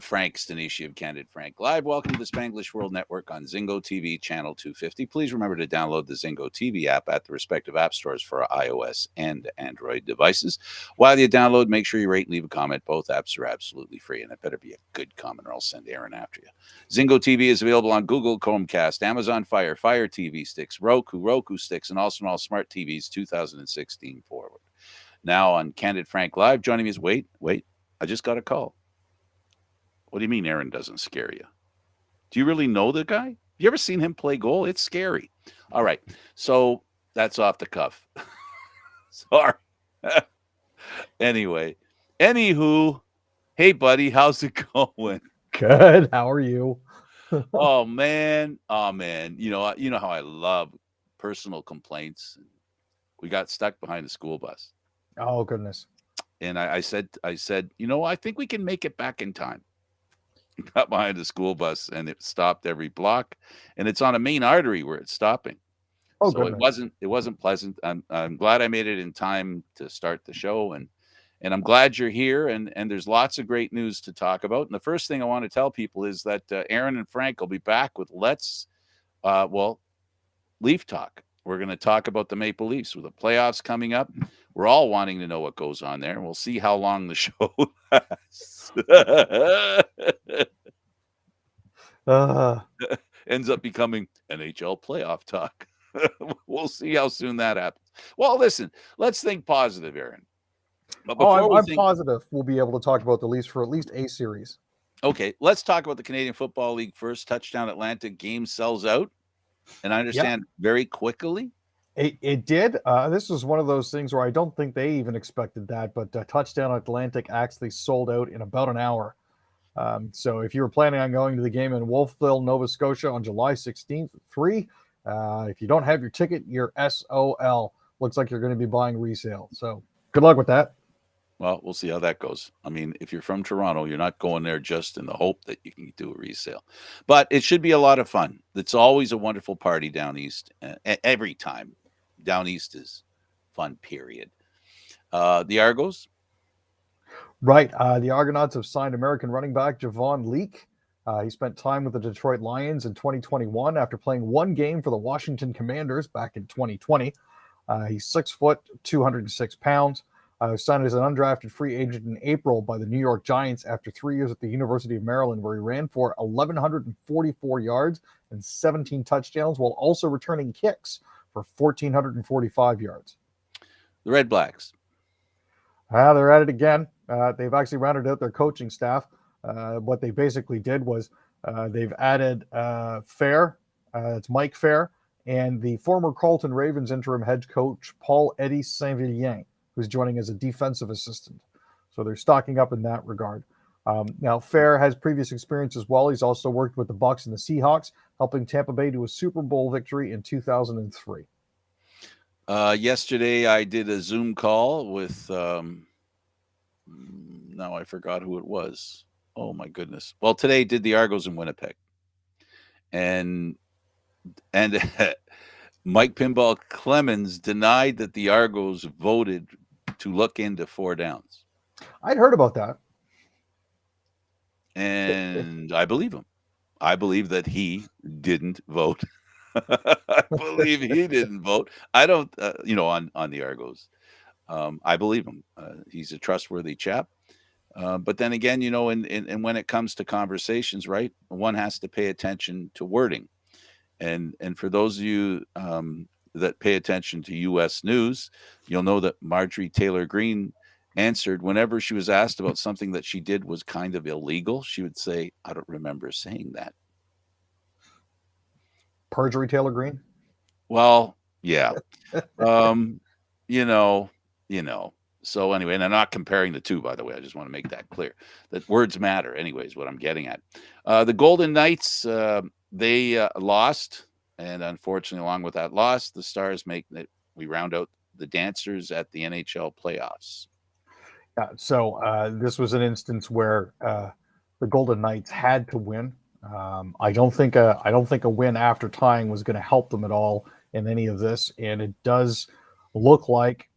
Frank Stanisci of Candid Frank Live. Welcome to the Spanglish World Network on Zingo TV, channel 250. Please remember to download the Zingo TV app at the respective app stores for iOS and Android devices. While you download, make sure you rate and leave a comment. Both apps are absolutely free, and it better be a good comment or I'll send Aaron after you. Zingo TV is available on Google Chromecast, Amazon Fire, Fire TV sticks, Roku sticks, and also on all smart TVs 2016 forward. Now on Candid Frank Live, joining me is wait, I just got a call. What do you mean Aaron doesn't scare you? Do you really know the guy? Have you ever seen him play goal? It's scary. All right. So that's off the cuff. Sorry. Anyway. Anywho, hey buddy, how's it going? Good. How are you? Oh man. Oh man. You know how I love personal complaints. We got stuck behind the school bus. Oh goodness. And I said, I think we can make it back in time. Got behind the school bus and it stopped every block, and it's on a main artery where it's stopping. Oh So goodness. it wasn't pleasant. I'm glad I made it in time to start the show, and I'm glad you're here, and there's lots of great news to talk about. And the first thing I want to tell people is that Aaron and Frank will be back with Leaf Talk. We're going to talk about the Maple Leafs with the playoffs coming up. We're all wanting to know what goes on there, and we'll see how long the show lasts. Uh, Ends up becoming NHL playoff talk. We'll see how soon that happens. Well, listen, let's think positive, Aaron. But before we I'm think, positive we'll be able to talk about the Leafs for at least a series. okay, let's talk about the Canadian Football League first. Touchdown Atlanta game sells out, and I Yep. understand very quickly. It did. This was one of those things where I don't think they even expected that, but Touchdown Atlantic actually sold out in about an hour. So if you were planning on going to the game in Wolfville, Nova Scotia on July 16th at 3, if you don't have your ticket, you're SOL. Looks like you're going to be buying resale. So good luck with that. Well, we'll see how that goes. I mean, if you're from Toronto, you're not going there just in the hope that you can do a resale. But it should be a lot of fun. It's always a wonderful party down east. Every time down east is fun, period. The Argos, Right. The Argonauts have signed American running back Javon Leake. He spent time with the Detroit Lions in 2021 after playing one game for the Washington Commanders back in 2020. He's 6 foot, 206 pounds. Signed as an undrafted free agent in April by the New York Giants after 3 years at the University of Maryland, where he ran for 1,144 yards and 17 touchdowns, while also returning kicks for 1,445 yards. the Red Blacks. They're at it again. They've actually rounded out their coaching staff. What they basically did was they've added Fair, it's Mike Fair, and the former Carlton Ravens interim head coach, Paul-Eddie Saint-Villiers, who's joining as a defensive assistant. So they're stocking up in that regard. Now, Fair has previous experience as well. He's also worked with the Bucs and the Seahawks, helping Tampa Bay to a Super Bowl victory in 2003. Yesterday, I did a Zoom call with, now I forgot who it was. Oh, my goodness. Well, today did the Argos in Winnipeg. And Mike Pinball Clemens denied that the Argos voted to look into 4 downs. I'd heard about that. And I believe him. I believe that he didn't vote. I believe he didn't vote. I don't, on the Argos. I believe him. He's a trustworthy chap. But then again, and when it comes to conversations, right, one has to pay attention to wording. And for those of you that pay attention to U.S. news, you'll know that Marjorie Taylor Greene answered whenever she was asked about something that she did was kind of illegal. She would say, "I don't remember saying that." Perjury, Taylor Greene? Well, yeah. um, you know. So anyway, and I'm not comparing the two, by the way. I just want to make that clear. That words matter, anyways, what I'm getting at. The Golden Knights, they lost, and unfortunately, along with that loss, the Stars we round out the dancers at the NHL playoffs. So this was an instance where the Golden Knights had to win. I don't think a win after tying was going to help them at all in any of this, and it does look like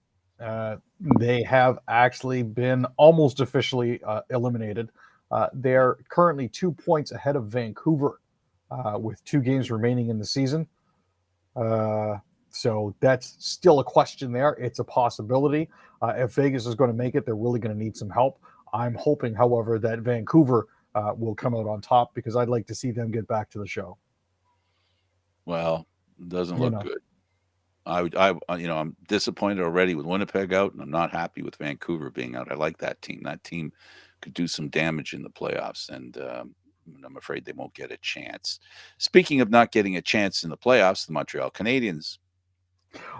they have actually been almost officially eliminated. They're currently 2 points ahead of Vancouver with 2 games remaining in the season. So that's still a question there. It's a possibility. If Vegas is going to make it, they're really going to need some help. I'm hoping, however, that Vancouver will come out on top because I'd like to see them get back to the show. Well, it doesn't You look know. good. I'm disappointed already with Winnipeg out, and I'm not happy with Vancouver being out. I like that team. That team could do some damage in the playoffs, and I'm afraid they won't get a chance. Speaking of not getting a chance in the playoffs, the Montreal Canadiens.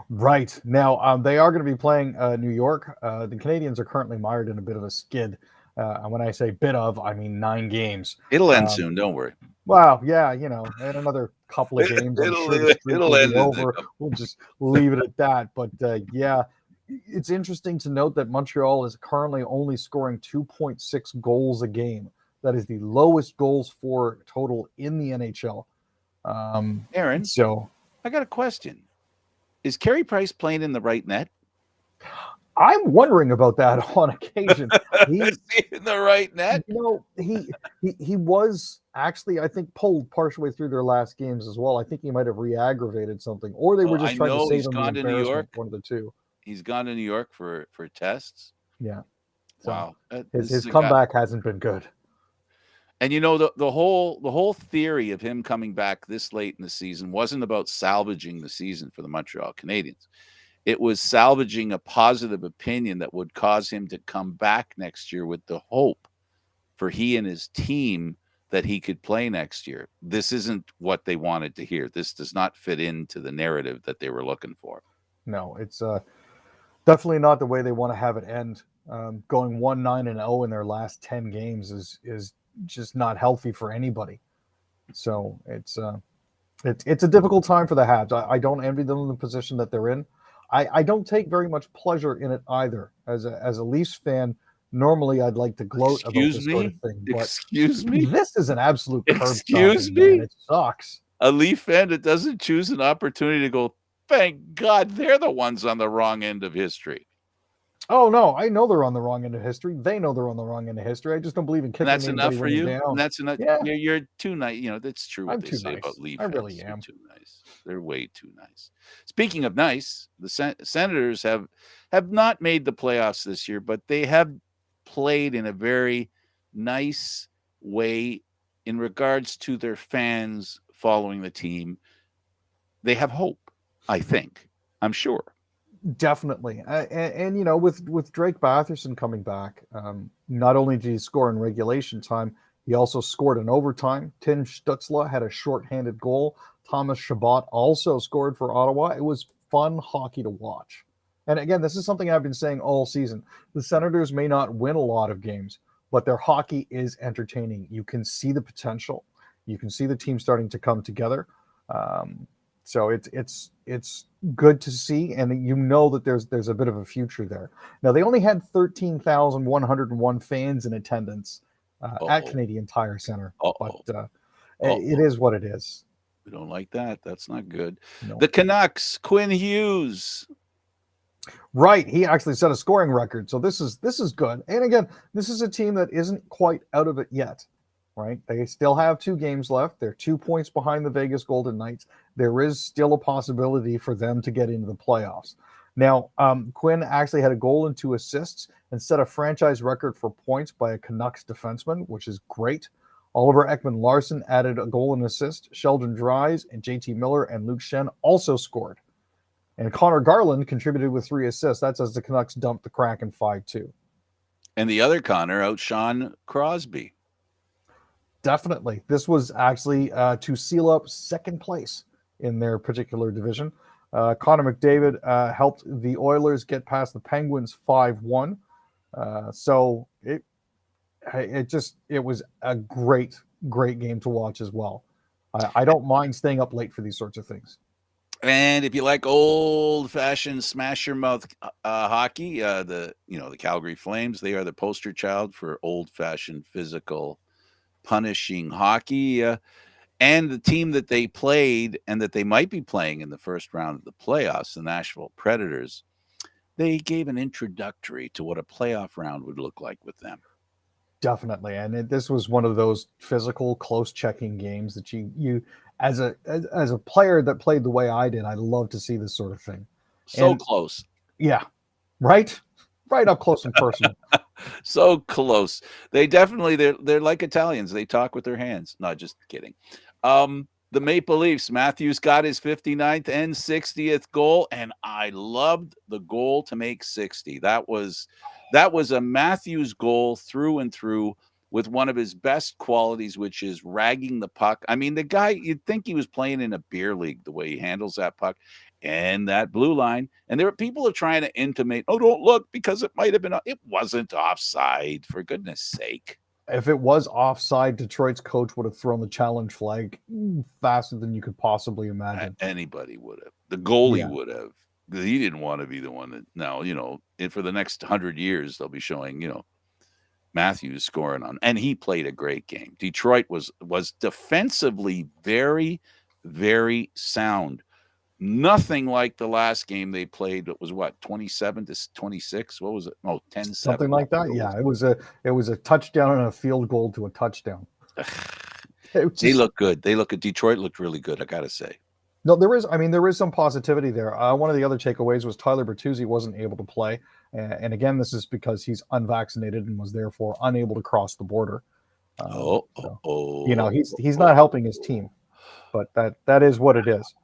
Right. Now, they are going to be playing New York. The Canadians are currently mired in a bit of a skid. And when I say bit of, I mean 9 games. It'll end soon. Don't worry. Well, yeah, in another couple of games, I'm sure the streak It'll will end be over. We'll just leave it at that. But yeah, it's interesting to note that Montreal is currently only scoring 2.6 goals a game. That is the lowest goals for total in the NHL. Aaron, So I got a question. Is Carey Price playing in the right net? I'm wondering about that on occasion. Is he in the right net? He was actually, I think, pulled partially through their last games as well. I think he might have re-aggravated something, or they were just I trying to know save he's him the gone to New embarrassment. York. One of the two. He's gone to New York for tests. Yeah. So Wow. his comeback hasn't been good. And the whole theory of him coming back this late in the season wasn't about salvaging the season for the Montreal Canadiens. It was salvaging a positive opinion that would cause him to come back next year with the hope for he and his team that he could play next year. This isn't what they wanted to hear. This does not fit into the narrative that they were looking for. No, it's definitely not the way they want to have it end. Going 1-9-0 in their last 10 games is just not healthy for anybody. So it's a difficult time for the Habs. I don't envy them in the position that they're in. I don't take very much pleasure in it either. As a Leafs fan, normally I'd like to gloat about this sort of thing. But Excuse me? This is an absolute curb Excuse stomping, me? man. It sucks. A Leaf fan that doesn't choose an opportunity to go, thank God they're the ones on the wrong end of history. Oh no, I know they're on the wrong end of history. They know they're on the wrong end of history. I just don't believe in kicking And that's anybody enough for when you. you're down. And that's enough. Yeah, You're too nice. That's true what I'm they too say nice. about Leaf I fans. really You're am. too nice. They're way too nice. Speaking of nice, the Senators have not made the playoffs this year, but they have played in a very nice way in regards to their fans following the team. They have hope, I think. I'm sure. Definitely, and with Drake Batherson coming back, not only did he score in regulation time, he also scored in overtime. Tim Stützle had a shorthanded goal. Thomas Chabot also scored for Ottawa. It was fun hockey to watch. And again, this is something I've been saying all season. The Senators may not win a lot of games, but their hockey is entertaining. You can see the potential. You can see the team starting to come together. So it's good to see, and that there's a bit of a future there. Now they only had 13,101 fans in attendance at Canadian Tire Center, but it is what it is. We don't like that. That's not good. No. The Canucks, Quinn Hughes. Right, he actually set a scoring record, so this is good. And again, this is a team that isn't quite out of it yet. Right, they still have 2 games left. They're 2 points behind the Vegas Golden Knights. There is still a possibility for them to get into the playoffs. Now, Quinn actually had a goal and 2 assists and set a franchise record for points by a Canucks defenseman, which is great. Oliver Ekman-Larsson added a goal and assist. Sheldon Dries and JT Miller and Luke Schenn also scored. And Connor Garland contributed with 3 assists. That's as the Canucks dumped the Kraken 5-2. And the other Connor outshone Crosby. Definitely. This was actually to seal up second place in their particular division. Connor McDavid helped the Oilers get past the Penguins 5-1. So it was a great game to watch as well. I don't mind staying up late for these sorts of things. And if you like old-fashioned smash your mouth hockey, the Calgary Flames, they are the poster child for old-fashioned physical punishing hockey, and the team that they played and that they might be playing in the first round of the playoffs, the Nashville Predators, they gave an introductory to what a playoff round would look like with them. Definitely, and this was one of those physical, close checking games that you as a player that played the way I did, I love to see this sort of thing. So And close. yeah, right, right up close and personal. So close. They definitely they're like Italians. They talk with their hands. Not just kidding. The Maple Leafs, Matthews got his 59th and 60th goal, and I loved the goal to make 60. That was a Matthews goal through and through with one of his best qualities, which is ragging the puck. I mean, the guy, you'd think he was playing in a beer league the way he handles that puck and that blue line. And there are people are trying to intimate, oh, don't look because it might have been. It wasn't offside, for goodness sake. If it was offside, Detroit's coach would have thrown the challenge flag faster than you could possibly imagine. Anybody would have. The goalie Yeah, would have. He didn't want to be the one that now, and for the next 100 years, they'll be showing, Matthews scoring on, and he played a great game. Detroit was defensively very, very sound. Nothing like the last game they played. It was what, 27-26? What was it? No, 10-7. something like that. Yeah, it was a touchdown and a field goal to a touchdown. They look good. Detroit looked really good, I gotta say. No, there is some positivity there. One of the other takeaways was Tyler Bertuzzi wasn't able to play, and again, this is because he's unvaccinated and was therefore unable to cross the border. He's not helping his team, but that is what it is.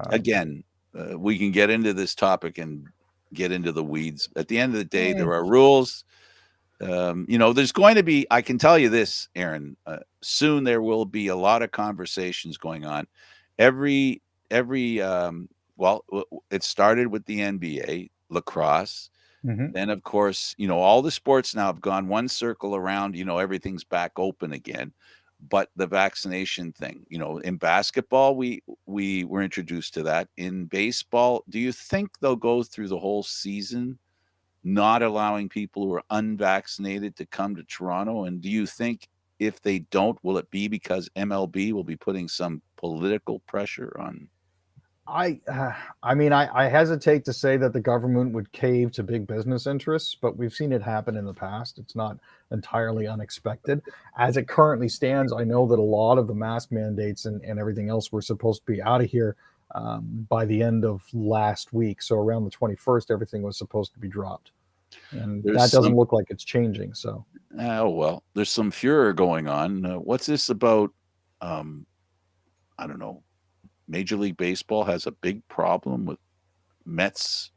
Again, we can get into this topic and get into the weeds. At the end of the day, there are rules. There's going to be, I can tell you this, Aaron, soon there will be a lot of conversations going on. Well, it started with the NBA, lacrosse. Mm-hmm. Then, of course, all the sports now have gone one circle around, everything's back open again. But the vaccination thing, in basketball, we were introduced to that. In baseball, do you think they'll go through the whole season not allowing people who are unvaccinated to come to Toronto? And do you think if they don't, will it be because MLB will be putting some political pressure on? I hesitate to say that the government would cave to big business interests, but we've seen it happen in the past. It's not entirely unexpected. As it currently stands, I know that a lot of the mask mandates and everything else were supposed to be out of here by the end of last week. So around the 21st, everything was supposed to be dropped. And that doesn't look like it's changing. So, oh, well, there's some furor going on. What's this about? I don't know. Major League Baseball has a big problem with Mets.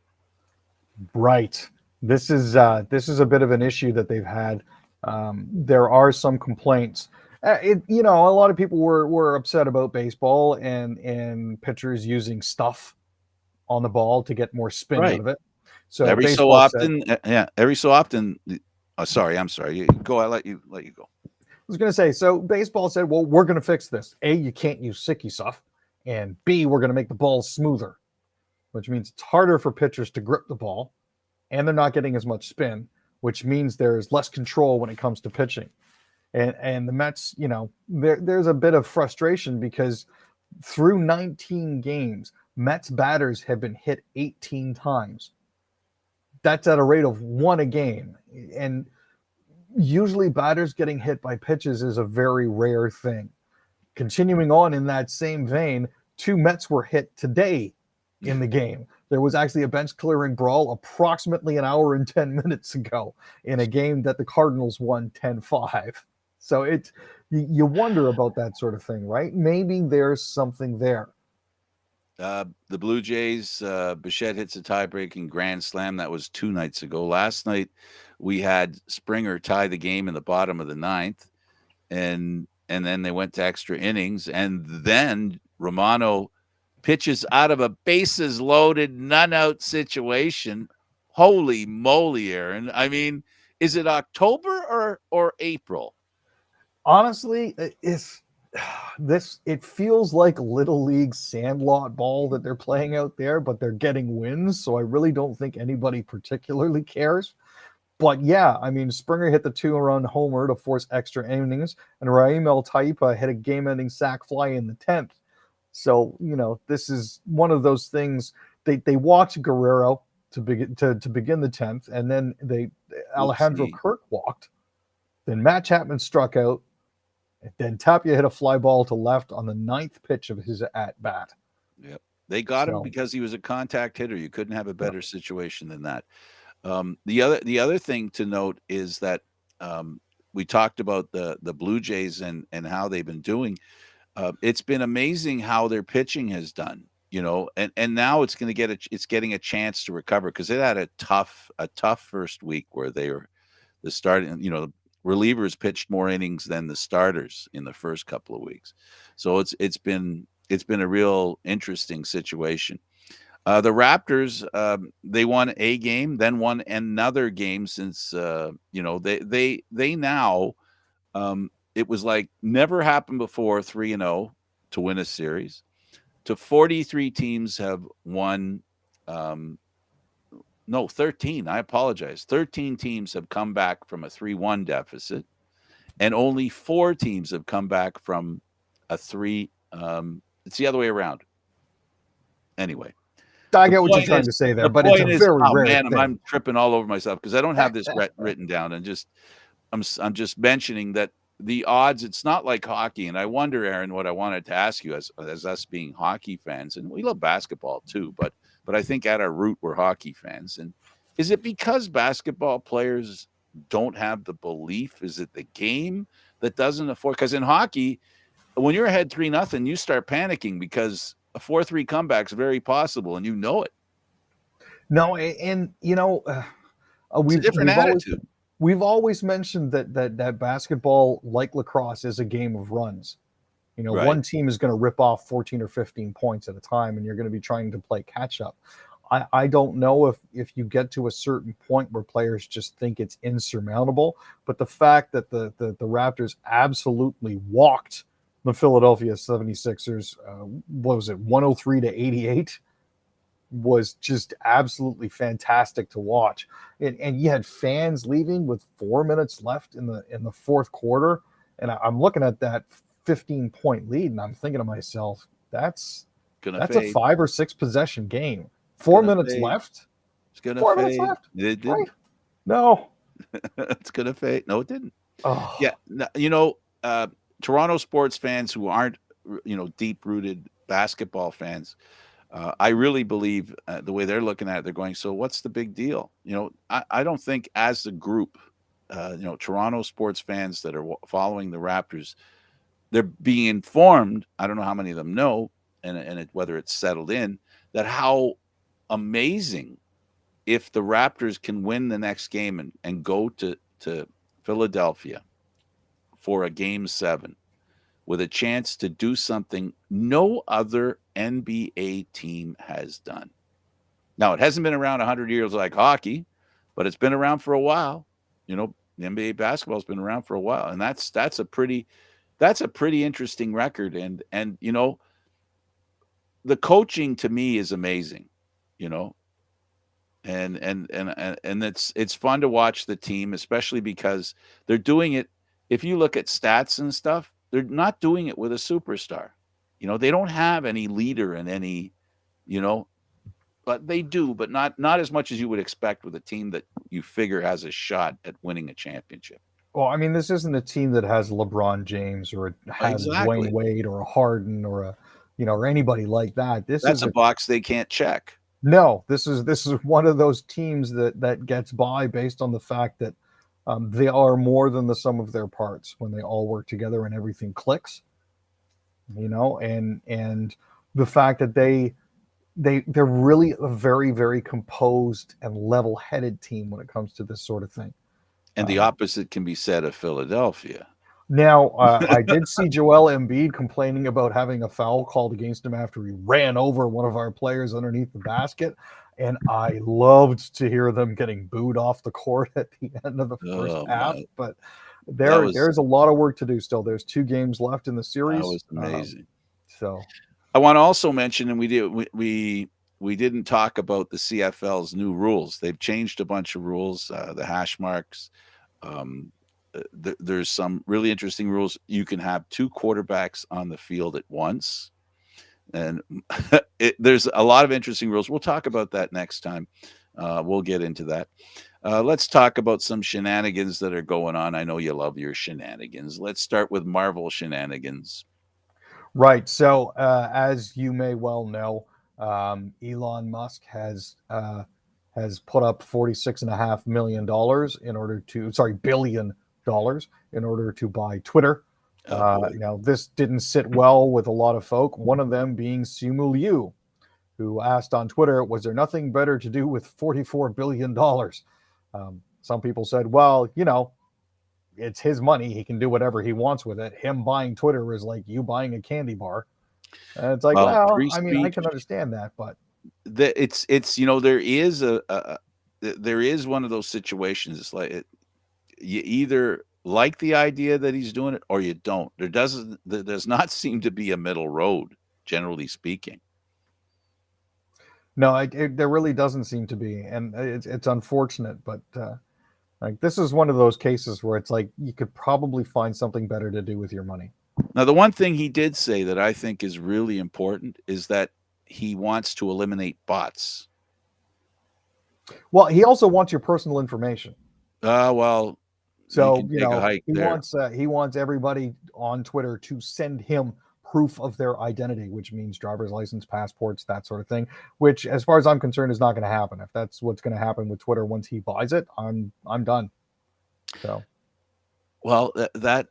Right. This is a bit of an issue that they've had. There are some complaints. A lot of people were upset about baseball and pitchers using stuff on the ball to get more spin out of it. So every so often, sorry, I'm sorry. You go. I let you go. I was going to say, so baseball said, well, we're going to fix this. A, you can't use sicky stuff. And B, we're going to make the balls smoother, which means it's harder for pitchers to grip the ball, and they're not getting as much spin, which means there's less control when it comes to pitching. And the Mets, there's a bit of frustration because through 19 games, Mets batters have been hit 18 times. That's at a rate of 1 a game. And usually batters getting hit by pitches is a very rare thing. Continuing on in that same vein, 2 Mets were hit today in the game. There was actually a bench-clearing brawl approximately an hour and 10 minutes ago in a game that the Cardinals won 10-5. So you wonder about that sort of thing, right? Maybe there's something there. The Blue Jays, Bichette hits a tie-breaking grand slam. That was 2 nights ago. Last night, we had Springer tie the game in the bottom of the 9th, and then they went to extra innings, and then Romano pitches out of a bases-loaded, none-out situation. Holy moly, Aaron. I mean, is it October or April? Honestly, it feels like Little League Sandlot ball that they're playing out there, but they're getting wins, so I really don't think anybody particularly cares. But yeah, I mean, Springer hit the 2-run homer to force extra innings, and Raim El Taipa hit a game-ending sac fly in the 10th. So, this is one of those things. They walked Guerrero to begin the 10th, and then Alejandro Kirk walked. Then Matt Chapman struck out. Then Tapia hit a fly ball to left on the ninth pitch of his at bat. Yep. They got him So, because he was a contact hitter. You couldn't have a yeah. better situation than that. The other thing to note is that we talked about the Blue Jays and how they've been doing. It's been amazing how their pitching has done. And now it's getting a chance to recover because it had a tough first week where they were the starting. Relievers pitched more innings than the starters in the first couple of weeks. So it's been a real interesting situation. The Raptors, they won a game, then won another game since they now it was like never happened before 3-0 to win a series. To 43 teams have won. No, 13. I apologize. 13 teams have come back from a 3-1 deficit, and only 4 teams have come back from a 3. It's the other way around. Anyway, I the get what you're point trying is, to say there, the but it's a point is, very oh rare man, thing. I'm tripping all over myself because I don't have this written down, and I'm just mentioning that the odds. It's not like hockey, and I wonder, Aaron, what I wanted to ask you as us being hockey fans, and we love basketball too, but I think at our root we're hockey fans, and is it because basketball players don't have the belief? Is it the game that doesn't afford? Because in hockey, when you're ahead 3-0, you start panicking because a 4-3 comeback is very possible, and you know it. No, and It's a we've different we've always attitude. we've always mentioned that basketball, like lacrosse, is a game of runs. Right. One team is going to rip off 14 or 15 points at a time, and you're going to be trying to play catch up. I don't know if you get to a certain point where players just think it's insurmountable, but the fact that the Raptors absolutely walked the Philadelphia 76ers, what was it, 103-88, was just absolutely fantastic to watch. And you had fans leaving with 4 minutes left in the fourth quarter, and I'm looking at that 15-point lead, and I'm thinking to myself, Gonna that's a fade. 5 or 6 possession game. It's Four gonna minutes fade. left. It's gonna 4 minutes fade. left. It Right? didn't. No. It's gonna fade. No, it didn't. Yeah. Oh, Toronto sports fans who aren't, deep rooted basketball fans, I really believe the way they're looking at it, they're going, so what's the big deal? I don't think as a group, Toronto sports fans that are following the Raptors, they're being informed. I don't know how many of them know, and whether it's settled in, that how amazing if the Raptors can win the next game and go to Philadelphia for a game 7 with a chance to do something no other NBA team has done. Now, it hasn't been around 100 years like hockey, but it's been around for a while. The NBA basketball has been around for a while, and that's a pretty interesting record. And the coaching to me is amazing. You know, and it's fun to watch the team, especially because they're doing it. If you look at stats and stuff, they're not doing it with a superstar. They don't have any leader and any, you know, but they do, but not as much as you would expect with a team that you figure has a shot at winning a championship. well, I mean, this isn't a team that has LeBron James or has Dwayne Exactly. Wade or a Harden or or anybody like that. This That's is a a box they can't check. No, this is one of those teams that gets by based on the fact that they are more than the sum of their parts when they all work together and everything clicks. And the fact that they're really a very, very composed and level-headed team when it comes to this sort of thing. And the Um, opposite can be said of Philadelphia. Now, I did see Joel Embiid complaining about having a foul called against him after he ran over one of our players underneath the basket, and I loved to hear them getting booed off the court at the end of the first Oh half. my, But that was there's a lot of work to do still. There's 2 games left in the that series, was amazing. so I want to also mention, and we didn't talk about the CFL's new rules. They've changed a bunch of rules, the hash marks. Um, there's some really interesting rules. You can have 2 quarterbacks on the field at once, and there's a lot of interesting rules. We'll talk about that next time. We'll get into that. Let's talk about some shenanigans that are going on. I know you love your shenanigans. Let's start with Marvel shenanigans. Right. So, as you may well know, Elon Musk has put up $46.5 million in order to, sorry, $1 billion in order to buy Twitter. Oh boy. This didn't sit well with a lot of folk. One of them being Simu Liu, who asked on Twitter, "Was there nothing better to do with $44 billion?" Some people said, "Well, it's his money. He can do whatever he wants with it. Him buying Twitter is like you buying a candy bar." And it's like, Well, well, free I mean, I speech. can understand that, but It's there is there is one of those situations. It's like you either like the idea that he's doing it or you don't. There does not seem to be a middle road, generally speaking. no, there really doesn't seem to be, and it's unfortunate, but like this is one of those cases where it's like you could probably find something better to do with your money. Now, the one thing he did say that I think is really important is that he wants to eliminate bots. Well, he also wants your personal information. Well, you So can take a hike there. he wants everybody on Twitter to send him proof of their identity, which means driver's license, passports, that sort of thing. Which, as far as I'm concerned, is not going to happen. If that's what's going to happen with Twitter once he buys it, I'm done. So Well, that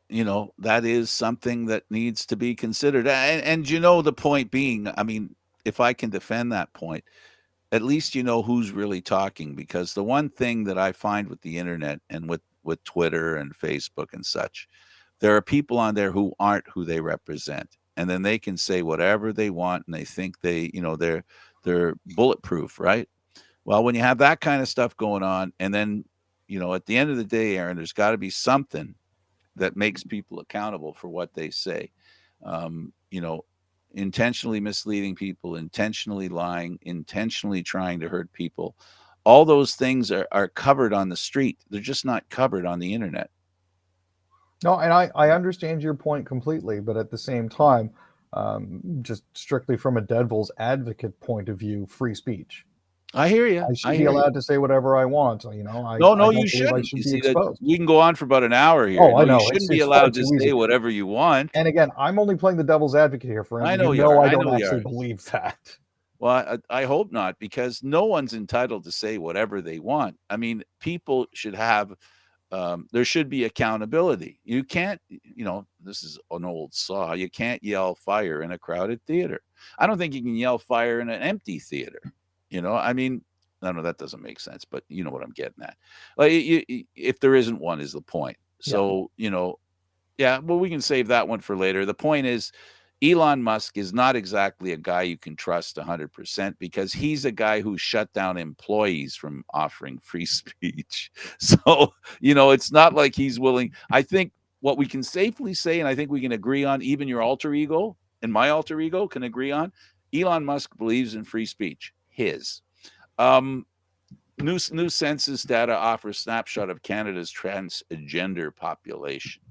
is something that needs to be considered. And the point being, I mean, if I can defend that point, at least you know who's really talking, because the one thing that I find with the internet and with Twitter and Facebook and such, there are people on there who aren't who they represent, and then they can say whatever they want, and they think they're bulletproof, right? Well, when you have that kind of stuff going on, and then at the end of the day, Aaron, there's got to be something that makes people accountable for what they say. Um, you know, Intentionally misleading people, intentionally lying, intentionally trying to hurt people. All those things are covered on the street. They're just not covered on the internet. no, and I understand your point completely, but at the same time, just strictly from a devil's advocate point of view, free speech. I hear you. I should I be hear you. allowed to say whatever I want. No, I no, you don't believe I shouldn't. You should be see that exposed. we can go on for about an hour here. Oh, I No, you know. shouldn't be It's far allowed to too say easy. whatever you want. And again, I'm only playing the devil's advocate here, friend. I You know you know are. I I don't know you actually are. believe that. Well, I hope not, because no one's entitled to say whatever they want. I mean, people should have, there should be accountability. You can't, this is an old saw. You can't yell fire in a crowded theater. I don't think you can yell fire in an empty theater. I mean, I don't know, that doesn't make sense, but you know what I'm getting at. Like, if there isn't one, is the point. Yeah. So, yeah, well, we can save that one for later. The point is, Elon Musk is not exactly a guy you can trust 100%, because he's a guy who shut down employees from offering free speech. So, it's not like he's willing. I think what we can safely say, and I think we can agree on, even your alter ego and my alter ego can agree on, Elon Musk believes in free speech. His. New census data offers snapshot of Canada's transgender population.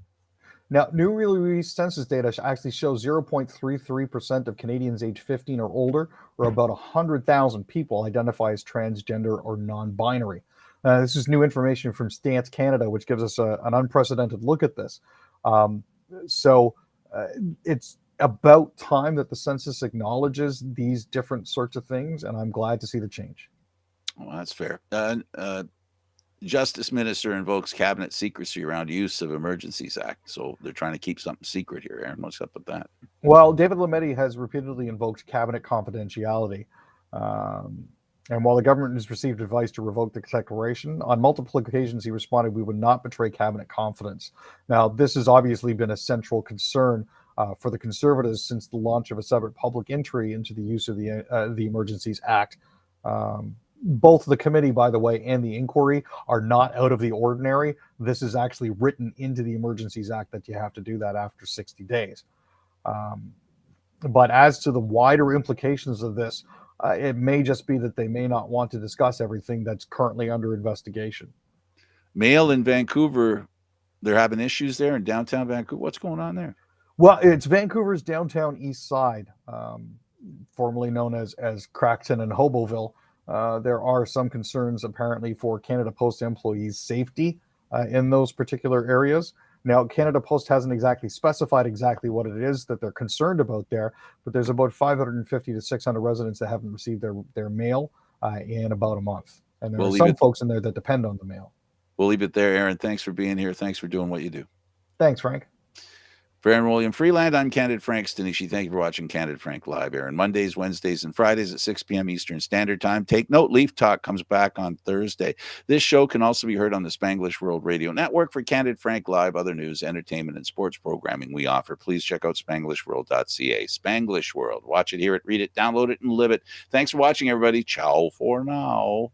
Now, newly released census data actually shows 0.33% of Canadians aged 15 or older, or about 100,000 people, identify as transgender or non-binary. This is new information from Stance Canada, which gives us an unprecedented look at this. Um, so it's about time that the census acknowledges these different sorts of things, and I'm glad to see the change. Well, that's fair. Justice Minister invokes cabinet secrecy around use of Emergencies Act. So they're trying to keep something secret here, Aaron. What's up with that? Well, David Lametti has repeatedly invoked cabinet confidentiality. And while the government has received advice to revoke the declaration, on multiple occasions he responded, "We would not betray cabinet confidence." Now, this has obviously been a central concern for the Conservatives since the launch of a separate public entry into the use of the Emergencies Act. Both the committee, by the way, and the inquiry are not out of the ordinary. This is actually written into the Emergencies Act that you have to do that after 60 days. But as to the wider implications of this, it may just be that they may not want to discuss everything that's currently under investigation. Mail in Vancouver, they're having issues there in downtown Vancouver. What's going on there? Well, it's Vancouver's downtown east side, formerly known as Crackton and Hoboville. There are some concerns apparently for Canada Post employees' safety in those particular areas. Now, Canada Post hasn't exactly specified exactly what it is that they're concerned about there, but there's about 550 to 600 residents that haven't received their mail in about a month. And there We'll are leave some it. folks in there that depend on the mail. We'll leave it there, Aaron. Thanks for being here. Thanks for doing what you do. Thanks, Frank. For Aaron William Freeland, I'm Candid Frank Stanisci. Thank you for watching Candid Frank Live, Aaron. Mondays, Wednesdays, and Fridays at 6 p.m. Eastern Standard Time. Take note, Leaf Talk comes back on Thursday. This show can also be heard on the Spanglish World Radio Network. For Candid Frank Live, other news, entertainment, and sports programming we offer, please check out SpanglishWorld.ca. Spanglish World. Watch it, hear it, read it, download it, and live it. Thanks for watching, everybody. Ciao for now.